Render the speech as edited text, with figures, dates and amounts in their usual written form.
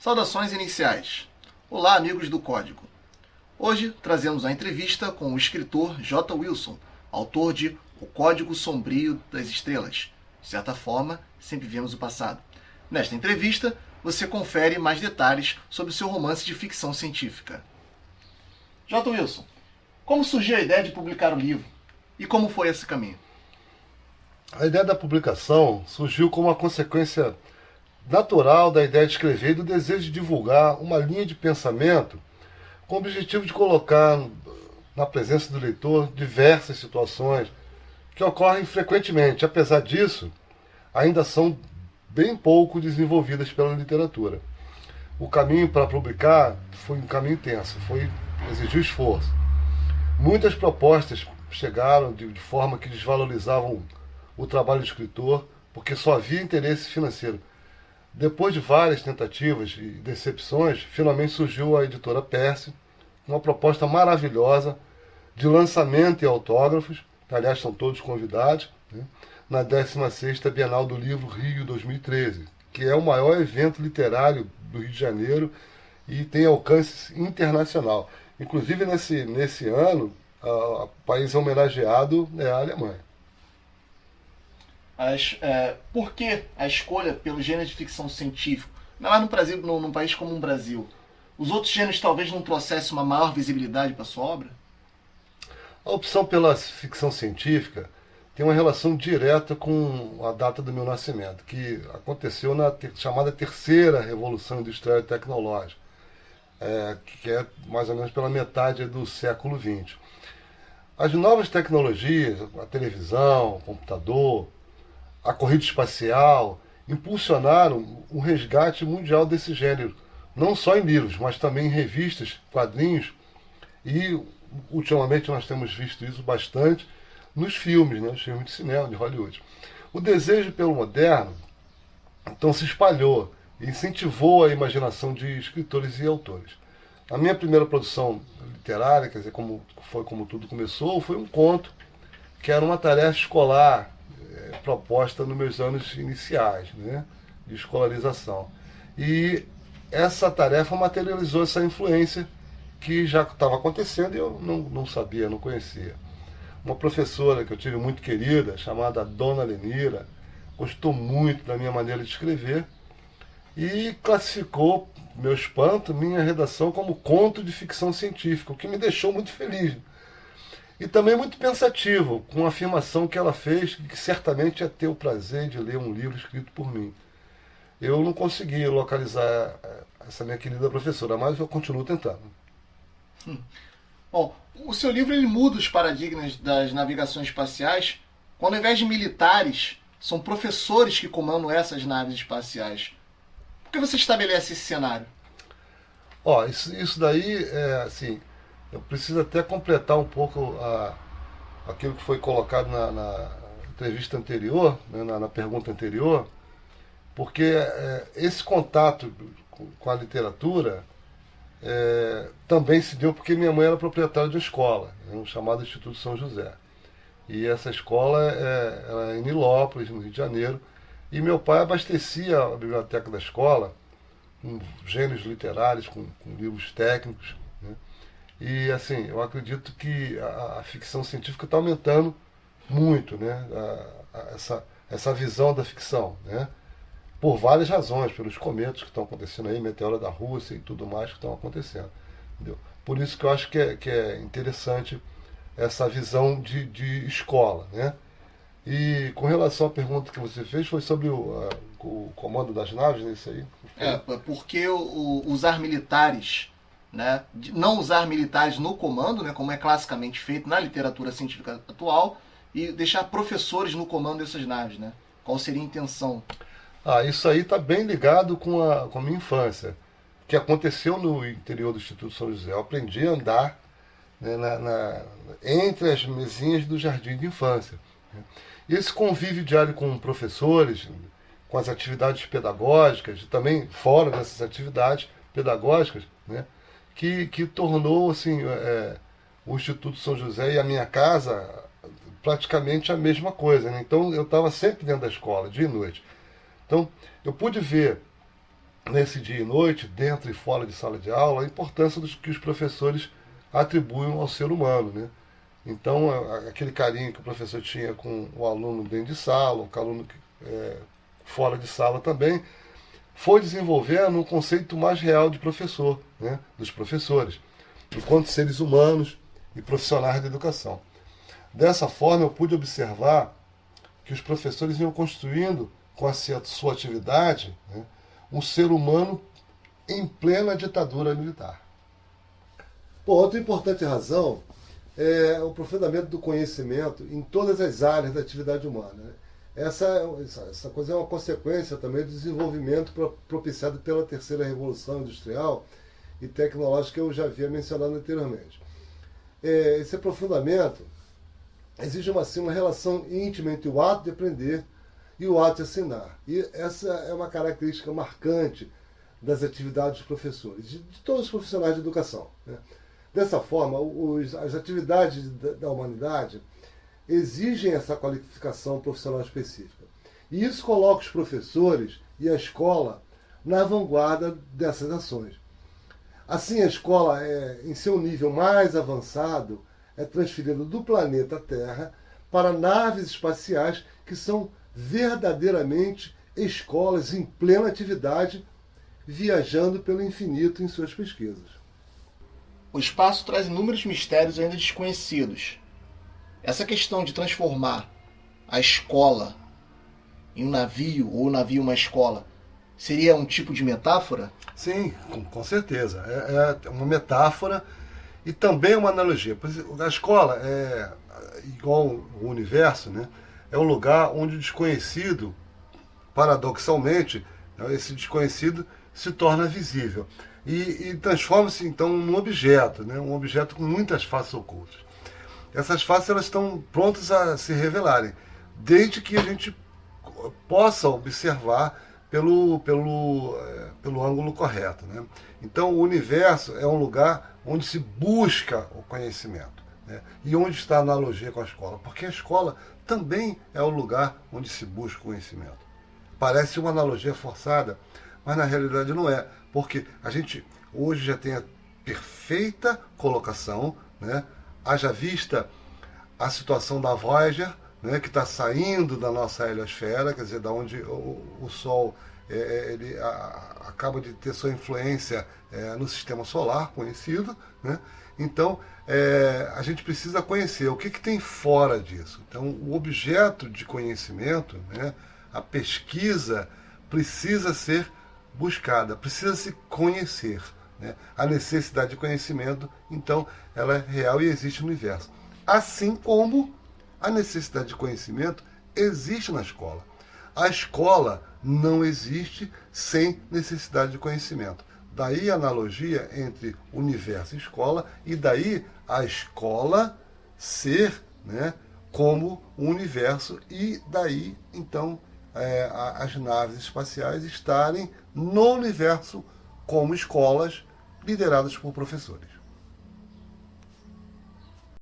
Saudações iniciais. Olá, amigos do Código. Hoje trazemos a entrevista com o escritor J. Wilson, autor de O Código Sombrio das Estrelas. De certa forma, sempre vemos o passado. Nesta entrevista, você confere mais detalhes sobre o seu romance de ficção científica. J. Wilson, como surgiu a ideia de publicar o livro? E como foi esse caminho? A ideia da publicação surgiu como uma consequência natural da ideia de escrever e do desejo de divulgar uma linha de pensamento com o objetivo de colocar na presença do leitor diversas situações que ocorrem frequentemente. Apesar disso, ainda são bem pouco desenvolvidas pela literatura. O caminho para publicar foi um caminho tenso, exigiu esforço. Muitas propostas chegaram de forma que desvalorizavam o trabalho do escritor, porque só havia interesse financeiro. Depois de várias tentativas e decepções, finalmente surgiu a editora Perse, uma proposta maravilhosa de lançamento e autógrafos, aliás, são todos convidados, né, na 16ª Bienal do Livro Rio 2013, que é o maior evento literário do Rio de Janeiro e tem alcance internacional. Inclusive, nesse ano, o país homenageado é a Alemanha. Por que a escolha pelo gênero de ficção científica? Não é no Brasil, num país como o Brasil. Os outros gêneros talvez não trouxessem uma maior visibilidade para a sua obra? A opção pela ficção científica tem uma relação direta com a data do meu nascimento, que aconteceu na chamada terceira Revolução Industrial e Tecnológica, que é mais ou menos pela metade do século XX. As novas tecnologias, a televisão, o computador, a corrida espacial, impulsionaram o resgate mundial desse gênero, não só em livros, mas também em revistas, quadrinhos, e ultimamente nós temos visto isso bastante nos filmes, né, os filmes de cinema de Hollywood. O desejo pelo moderno, então, se espalhou e incentivou a imaginação de escritores e autores. A minha primeira produção literária, quer dizer, como tudo começou, foi um conto, que era uma tarefa escolar, proposta nos meus anos iniciais, né, de escolarização. E essa tarefa materializou essa influência que já estava acontecendo e eu não sabia, não conhecia. Uma professora que eu tive muito querida, chamada Dona Lenira, gostou muito da minha maneira de escrever e classificou, meu espanto, minha redação como conto de ficção científica, o que me deixou muito feliz. E também muito pensativo, com a afirmação que ela fez, que certamente ia ter o prazer de ler um livro escrito por mim. Eu não consegui localizar essa minha querida professora, mas eu continuo tentando. Bom, o seu livro ele muda os paradigmas das navegações espaciais, quando ao invés de militares, são professores que comandam essas naves espaciais. Por que você estabelece esse cenário? Isso daí é assim... Eu preciso até completar um pouco aquilo que foi colocado na entrevista anterior, né, na pergunta anterior, porque esse contato com a literatura também se deu porque minha mãe era proprietária de uma escola, né, chamada Instituto São José. E essa escola era em Nilópolis, no Rio de Janeiro, e meu pai abastecia a biblioteca da escola com gêneros literários, com livros técnicos, né? E assim, eu acredito que a ficção científica está aumentando muito, né? Essa visão da ficção, né? Por várias razões, pelos cometas que estão acontecendo aí, meteoro da Rússia e tudo mais que estão acontecendo. Entendeu? Por isso que eu acho que é interessante essa visão de escola, né? E com relação à pergunta que você fez, foi sobre o comando das naves, né? Isso aí? Porque usar militares... Né, de não usar militares no comando, né, como é classicamente feito na literatura científica atual, e deixar professores no comando dessas naves. Né? Qual seria a intenção? Isso aí está bem ligado com a minha infância, que aconteceu no interior do Instituto São José. Eu aprendi a andar, né, entre as mesinhas do jardim de infância. Né? E esse convívio diário com professores, com as atividades pedagógicas, e também fora dessas atividades pedagógicas, né, que tornou assim, o Instituto São José e a minha casa praticamente a mesma coisa. Né? Então eu estava sempre dentro da escola, dia e noite. Então eu pude ver nesse dia e noite, dentro e fora de sala de aula, a importância dos que os professores atribuem ao ser humano, né? Então, aquele carinho que o professor tinha com o aluno dentro de sala, o aluno fora de sala também, foi desenvolvendo um conceito mais real de professor, né? Dos professores, enquanto seres humanos e profissionais da educação. Dessa forma, eu pude observar que os professores iam construindo, com a sua atividade, né, um ser humano em plena ditadura militar. Bom, outra importante razão é o aprofundamento do conhecimento em todas as áreas da atividade humana. Essa coisa é uma consequência também do desenvolvimento propiciado pela terceira revolução industrial e tecnológica que eu já havia mencionado anteriormente. Esse aprofundamento exige uma relação íntima entre o ato de aprender e o ato de ensinar. E essa é uma característica marcante das atividades dos professores, de todos os profissionais de educação, né? Dessa forma, as atividades da humanidade exigem essa qualificação profissional específica. E isso coloca os professores e a escola na vanguarda dessas ações. Assim, a escola, em seu nível mais avançado, é transferida do planeta Terra para naves espaciais que são verdadeiramente escolas em plena atividade, viajando pelo infinito em suas pesquisas. O espaço traz inúmeros mistérios ainda desconhecidos. Essa questão de transformar a escola em um navio, ou o navio uma escola, seria um tipo de metáfora? Sim, com certeza. É uma metáfora e também uma analogia. A escola é igual o universo, né? É um lugar onde o desconhecido, paradoxalmente, esse desconhecido se torna visível. E transforma-se, então, num objeto, né? Um objeto com muitas faces ocultas. Essas faces elas estão prontas a se revelarem, desde que a gente possa observar pelo ângulo correto, né? Então, o universo é um lugar onde se busca o conhecimento, né? E onde está a analogia com a escola? Porque a escola também é o lugar onde se busca o conhecimento. Parece uma analogia forçada, mas na realidade não é, porque a gente hoje já tem a perfeita colocação, né? Haja vista a situação da Voyager, né, que está saindo da nossa heliosfera, quer dizer, da onde o Sol ele acaba de ter sua influência no sistema solar conhecido, né? Então, a gente precisa conhecer o que tem fora disso. Então, o objeto de conhecimento, né, a pesquisa, precisa ser buscada, precisa se conhecer, né? A necessidade de conhecimento, então, ela é real e existe no universo. Assim como a necessidade de conhecimento existe na escola. A escola não existe sem necessidade de conhecimento. Daí a analogia entre universo e escola, e daí a escola ser, né, como o universo, e daí, então, as naves espaciais estarem no universo como escolas lideradas por professores.